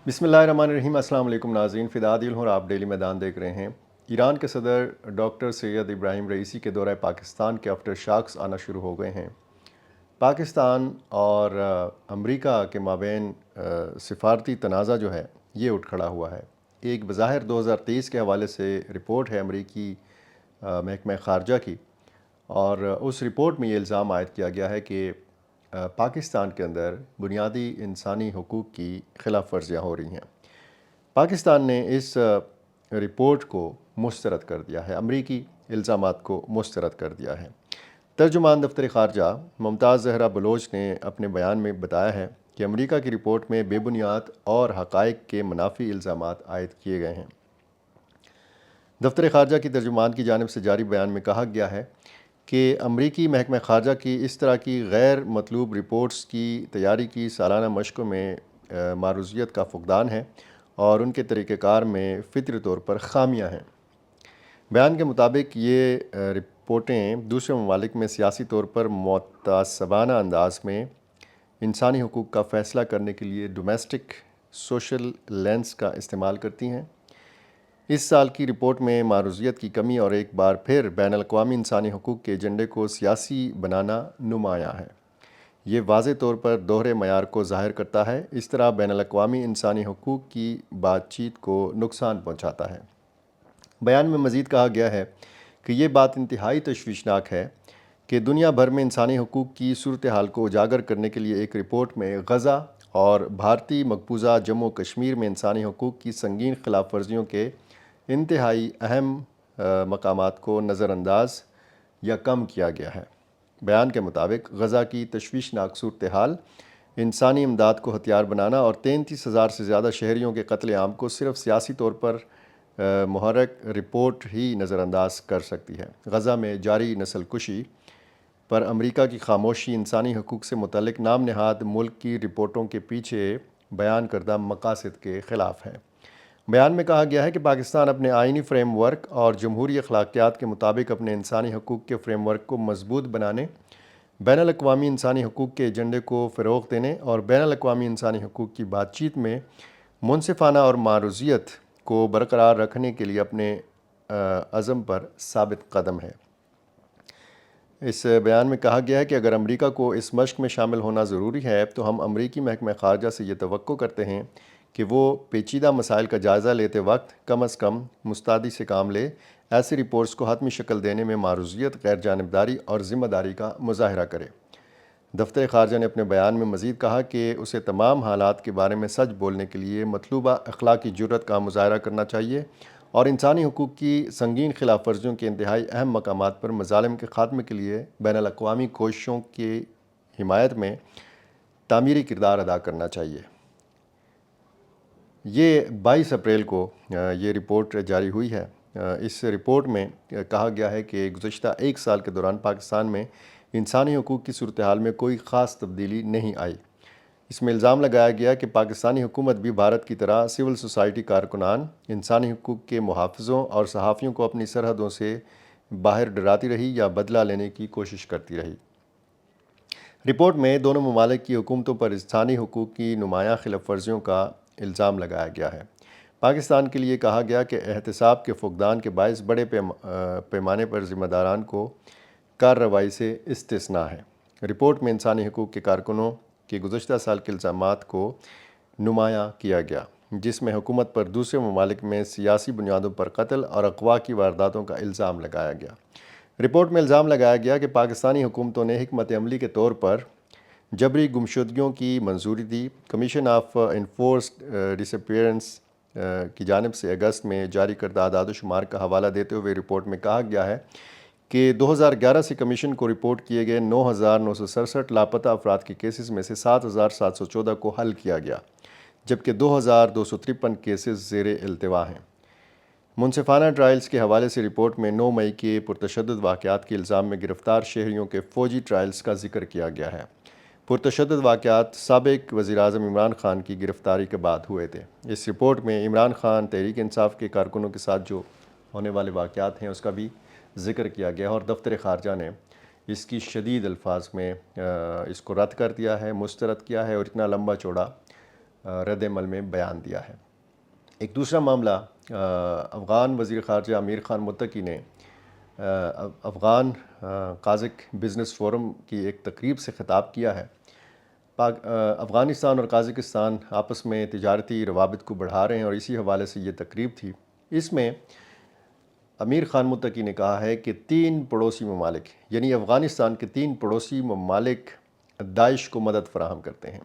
بسم اللہ الرحمن الرحیم۔ السلام علیکم ناظرین، فدا دل ہوں اور آپ ڈیلی میدان دیکھ رہے ہیں۔ ایران کے صدر ڈاکٹر سید ابراہیم رئیسی کے دورہ پاکستان کے آفٹر شاکس آنا شروع ہو گئے ہیں۔ پاکستان اور امریکہ کے مابین سفارتی تنازع جو ہے یہ اٹھ کھڑا ہوا ہے۔ ایک بظاہر 2023 کے حوالے سے رپورٹ ہے امریکی محکمہ خارجہ کی، اور اس رپورٹ میں یہ الزام عائد کیا گیا ہے کہ پاکستان کے اندر بنیادی انسانی حقوق کی خلاف ورزیاں ہو رہی ہیں۔ پاکستان نے اس رپورٹ کو مسترد کر دیا ہے، امریکی الزامات کو مسترد کر دیا ہے۔ ترجمان دفتر خارجہ ممتاز زہرا بلوچ نے اپنے بیان میں بتایا ہے کہ امریکہ کی رپورٹ میں بے بنیاد اور حقائق کے منافی الزامات عائد کیے گئے ہیں۔ دفتر خارجہ کی ترجمان کی جانب سے جاری بیان میں کہا گیا ہے کہ امریکی محکمہ خارجہ کی اس طرح کی غیر مطلوب رپورٹس کی تیاری کی سالانہ مشقوں میں معروضیت کا فقدان ہے اور ان کے طریقہ کار میں فطری طور پر خامیاں ہیں۔ بیان کے مطابق یہ رپورٹیں دوسرے ممالک میں سیاسی طور پر متعصبانہ انداز میں انسانی حقوق کا فیصلہ کرنے کے لیے ڈومیسٹک سوشل لینس کا استعمال کرتی ہیں۔ اس سال کی رپورٹ میں معروضیت کی کمی اور ایک بار پھر بین الاقوامی انسانی حقوق کے ایجنڈے کو سیاسی بنانا نمایاں ہے۔ یہ واضح طور پر دوہرے معیار کو ظاہر کرتا ہے، اس طرح بین الاقوامی انسانی حقوق کی بات چیت کو نقصان پہنچاتا ہے۔ بیان میں مزید کہا گیا ہے کہ یہ بات انتہائی تشویشناک ہے کہ دنیا بھر میں انسانی حقوق کی صورتحال کو اجاگر کرنے کے لیے ایک رپورٹ میں غزہ اور بھارتی مقبوضہ جموں و کشمیر میں انسانی حقوق کی سنگین خلاف ورزیوں کے انتہائی اہم مقامات کو نظر انداز یا کم کیا گیا ہے۔ بیان کے مطابق غزہ کی تشویشناک صورتحال، انسانی امداد کو ہتھیار بنانا اور 33,000 سے زیادہ شہریوں کے قتل عام کو صرف سیاسی طور پر محرک رپورٹ ہی نظر انداز کر سکتی ہے۔ غزہ میں جاری نسل کشی پر امریکہ کی خاموشی انسانی حقوق سے متعلق نام نہاد ملک کی رپورٹوں کے پیچھے بیان کردہ مقاصد کے خلاف ہے۔ بیان میں کہا گیا ہے کہ پاکستان اپنے آئینی فریم ورک اور جمہوری اخلاقیات کے مطابق اپنے انسانی حقوق کے فریم ورک کو مضبوط بنانے، بین الاقوامی انسانی حقوق کے ایجنڈے کو فروغ دینے اور بین الاقوامی انسانی حقوق کی بات چیت میں منصفانہ اور معروضیت کو برقرار رکھنے کے لیے اپنے عزم پر ثابت قدم ہے۔ اس بیان میں کہا گیا ہے کہ اگر امریکہ کو اس مشق میں شامل ہونا ضروری ہے تو ہم امریکی محکمہ خارجہ سے یہ توقع کرتے ہیں کہ وہ پیچیدہ مسائل کا جائزہ لیتے وقت کم از کم مستعدی سے کام لے، ایسی رپورٹس کو حتمی شکل دینے میں معروضیت، غیر جانبداری اور ذمہ داری کا مظاہرہ کرے۔ دفتر خارجہ نے اپنے بیان میں مزید کہا کہ اسے تمام حالات کے بارے میں سچ بولنے کے لیے مطلوبہ اخلاقی جرات کا مظاہرہ کرنا چاہیے اور انسانی حقوق کی سنگین خلاف ورزیوں کے انتہائی اہم مقامات پر مظالم کے خاتمے کے لیے بین الاقوامی کوششوں کی حمایت میں تعمیری کردار ادا کرنا چاہیے۔ یہ 22 اپریل کو یہ رپورٹ جاری ہوئی ہے۔ اس رپورٹ میں کہا گیا ہے کہ گزشتہ ایک سال کے دوران پاکستان میں انسانی حقوق کی صورتحال میں کوئی خاص تبدیلی نہیں آئی۔ اس میں الزام لگایا گیا کہ پاکستانی حکومت بھی بھارت کی طرح سول سوسائٹی کارکنان، انسانی حقوق کے محافظوں اور صحافیوں کو اپنی سرحدوں سے باہر ڈراتی رہی یا بدلہ لینے کی کوشش کرتی رہی۔ رپورٹ میں دونوں ممالک کی حکومتوں پر انسانی حقوق کی نمایاں خلاف ورزیوں کا الزام لگایا گیا ہے۔ پاکستان کے لیے کہا گیا کہ احتساب کے فقدان کے باعث بڑے پیمانے پر ذمہ داران کو کارروائی سے استثناء ہے۔ رپورٹ میں انسانی حقوق کے کارکنوں کے گزشتہ سال کے الزامات کو نمایاں کیا گیا، جس میں حکومت پر دوسرے ممالک میں سیاسی بنیادوں پر قتل اور اغوا کی وارداتوں کا الزام لگایا گیا۔ رپورٹ میں الزام لگایا گیا کہ پاکستانی حکومتوں نے حکمت عملی کے طور پر جبری گمشدگیوں کی منظوری دی۔ کمیشن آف انفورسڈ ڈسپیئرنس کی جانب سے اگست میں جاری کردہ اعداد و شمار کا حوالہ دیتے ہوئے رپورٹ میں کہا گیا ہے کہ 2011 سے کمیشن کو رپورٹ کیے گئے 9,967 لاپتہ افراد کے کیسز میں سے 7,714 کو حل کیا گیا، جبکہ 2,253 کیسز زیر التوا ہیں۔ منصفانہ ٹرائلز کے حوالے سے رپورٹ میں 9 مئی کے پرتشدد واقعات کے الزام میں گرفتار شہریوں کے فوجی ٹرائلز کا ذکر کیا گیا ہے۔ پرتشدد واقعات سابق وزیراعظم عمران خان کی گرفتاری کے بعد ہوئے تھے۔ اس رپورٹ میں عمران خان تحریک انصاف کے کارکنوں کے ساتھ جو ہونے والے واقعات ہیں اس کا بھی ذکر کیا گیا اور دفتر خارجہ نے اس کی شدید الفاظ میں اس کو رد کر دیا ہے، مسترد کیا ہے اور اتنا لمبا چوڑا رد عمل میں بیان دیا ہے۔ ایک دوسرا معاملہ، افغان وزیر خارجہ امیر خان متقی نے افغان قازق بزنس فورم کی ایک تقریب سے خطاب کیا ہے۔ افغانستان اور قازقستان آپس میں تجارتی روابط کو بڑھا رہے ہیں اور اسی حوالے سے یہ تقریب تھی۔ اس میں امیر خان متقی نے کہا ہے کہ 3 پڑوسی ممالک، یعنی افغانستان کے 3 پڑوسی ممالک داعش کو مدد فراہم کرتے ہیں۔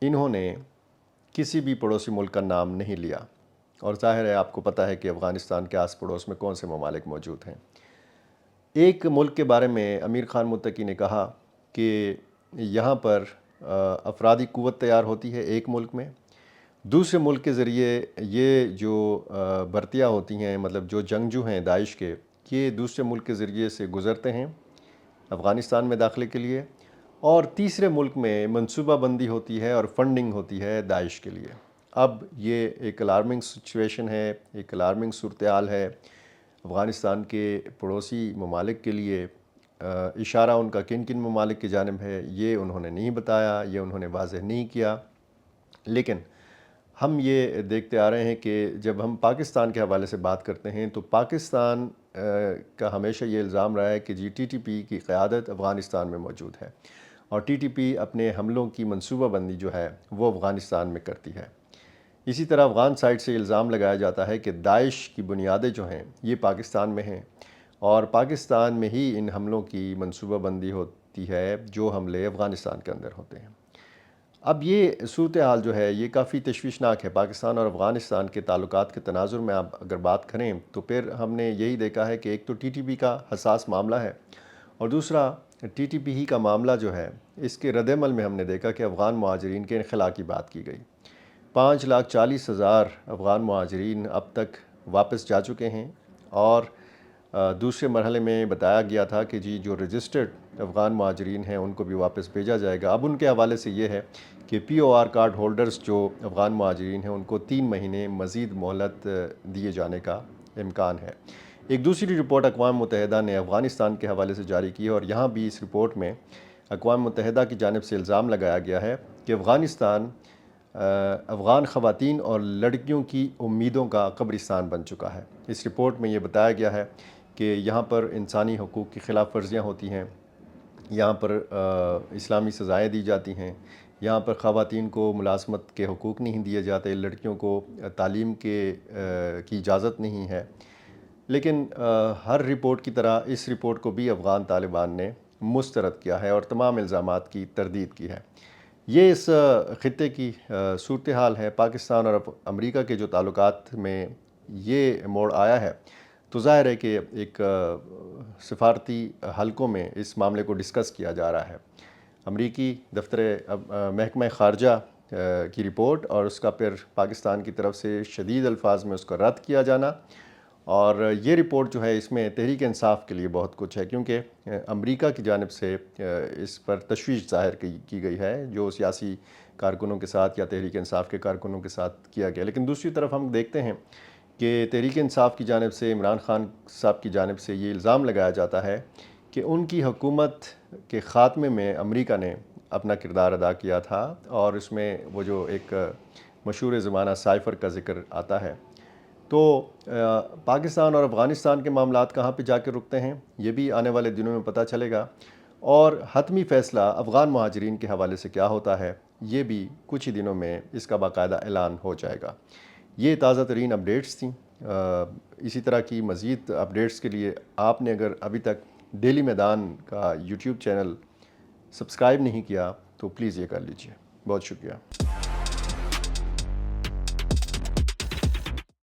انہوں نے کسی بھی پڑوسی ملک کا نام نہیں لیا، اور ظاہر ہے آپ کو پتہ ہے کہ افغانستان کے آس پڑوس میں کون سے ممالک موجود ہیں۔ ایک ملک کے بارے میں امیر خان متقی نے کہا کہ یہاں پر افرادی قوت تیار ہوتی ہے ایک ملک میں، دوسرے ملک کے ذریعے یہ جو بھرتیاں ہوتی ہیں، مطلب جو جنگجو ہیں داعش کے، یہ دوسرے ملک کے ذریعے سے گزرتے ہیں افغانستان میں داخلے کے لیے، اور تیسرے ملک میں منصوبہ بندی ہوتی ہے اور فنڈنگ ہوتی ہے داعش کے لیے۔ اب یہ ایک الارمنگ سچویشن ہے، ایک الارمنگ صورتحال ہے افغانستان کے پڑوسی ممالک کے لیے۔ اشارہ ان کا کن کن ممالک کی جانب ہے یہ انہوں نے نہیں بتایا، یہ انہوں نے واضح نہیں کیا، لیکن ہم یہ دیکھتے آ رہے ہیں کہ جب ہم پاکستان کے حوالے سے بات کرتے ہیں تو پاکستان کا ہمیشہ یہ الزام رہا ہے کہ جی ٹی ٹی پی کی قیادت افغانستان میں موجود ہے، اور ٹی ٹی پی اپنے حملوں کی منصوبہ بندی جو ہے وہ افغانستان میں کرتی ہے۔ اسی طرح افغان سائٹ سے الزام لگایا جاتا ہے کہ داعش کی بنیادیں جو ہیں یہ پاکستان میں ہیں، اور پاکستان میں ہی ان حملوں کی منصوبہ بندی ہوتی ہے جو حملے افغانستان کے اندر ہوتے ہیں۔ اب یہ صورتحال جو ہے یہ کافی تشویشناک ہے۔ پاکستان اور افغانستان کے تعلقات کے تناظر میں آپ اگر بات کریں تو پھر ہم نے یہی دیکھا ہے کہ ایک تو ٹی ٹی پی کا حساس معاملہ ہے، اور دوسرا ٹی ٹی پی ہی کا معاملہ جو ہے اس کے رد عمل میں ہم نے دیکھا کہ افغان مہاجرین کے انخلاء کی بات کی گئی۔ 5,40,000 افغان مہاجرین اب تک واپس جا چکے ہیں، اور دوسرے مرحلے میں بتایا گیا تھا کہ جی جو رجسٹرڈ افغان مہاجرین ہیں ان کو بھی واپس بھیجا جائے گا۔ اب ان کے حوالے سے یہ ہے کہ پی او آر کارڈ ہولڈرز جو افغان مہاجرین ہیں ان کو 3 مہینے مزید مہلت دیے جانے کا امکان ہے۔ ایک دوسری رپورٹ اقوام متحدہ نے افغانستان کے حوالے سے جاری کی ہے، اور یہاں بھی اس رپورٹ میں اقوام متحدہ کی جانب سے الزام لگایا گیا ہے کہ افغانستان افغان خواتین اور لڑکیوں کی امیدوں کا قبرستان بن چکا ہے۔ اس رپورٹ میں یہ بتایا گیا ہے کہ یہاں پر انسانی حقوق کی خلاف ورزیاں ہوتی ہیں، یہاں پر اسلامی سزائیں دی جاتی ہیں، یہاں پر خواتین کو ملازمت کے حقوق نہیں دیے جاتے، لڑکیوں کو تعلیم کی اجازت نہیں ہے۔ لیکن ہر رپورٹ کی طرح اس رپورٹ کو بھی افغان طالبان نے مسترد کیا ہے اور تمام الزامات کی تردید کی ہے۔ یہ اس خطے کی صورتحال ہے۔ پاکستان اور امریکہ کے جو تعلقات میں یہ موڑ آیا ہے تو ظاہر ہے کہ ایک سفارتی حلقوں میں اس معاملے کو ڈسکس کیا جا رہا ہے۔ امریکی دفتر محکمہ خارجہ کی رپورٹ اور اس کا پھر پاکستان کی طرف سے شدید الفاظ میں اس کا رد کیا جانا، اور یہ رپورٹ جو ہے اس میں تحریک انصاف کے لیے بہت کچھ ہے، کیونکہ امریکہ کی جانب سے اس پر تشویش ظاہر کی گئی ہے جو سیاسی کارکنوں کے ساتھ یا تحریک انصاف کے کارکنوں کے ساتھ کیا گیا۔ لیکن دوسری طرف ہم دیکھتے ہیں کہ تحریک انصاف کی جانب سے عمران خان صاحب کی جانب سے یہ الزام لگایا جاتا ہے کہ ان کی حکومت کے خاتمے میں امریکہ نے اپنا کردار ادا کیا تھا، اور اس میں وہ جو ایک مشہور زمانہ سائفر کا ذکر آتا ہے۔ تو پاکستان اور افغانستان کے معاملات کہاں پہ جا کے رکتے ہیں یہ بھی آنے والے دنوں میں پتہ چلے گا، اور حتمی فیصلہ افغان مہاجرین کے حوالے سے کیا ہوتا ہے یہ بھی کچھ ہی دنوں میں اس کا باقاعدہ اعلان ہو جائے گا۔ یہ تازہ ترین اپڈیٹس تھیں۔ اسی طرح کی مزید اپڈیٹس کے لیے آپ نے اگر ابھی تک ڈیلی میدان کا یوٹیوب چینل سبسکرائب نہیں کیا تو پلیز یہ کر لیجئے۔ بہت شکریہ۔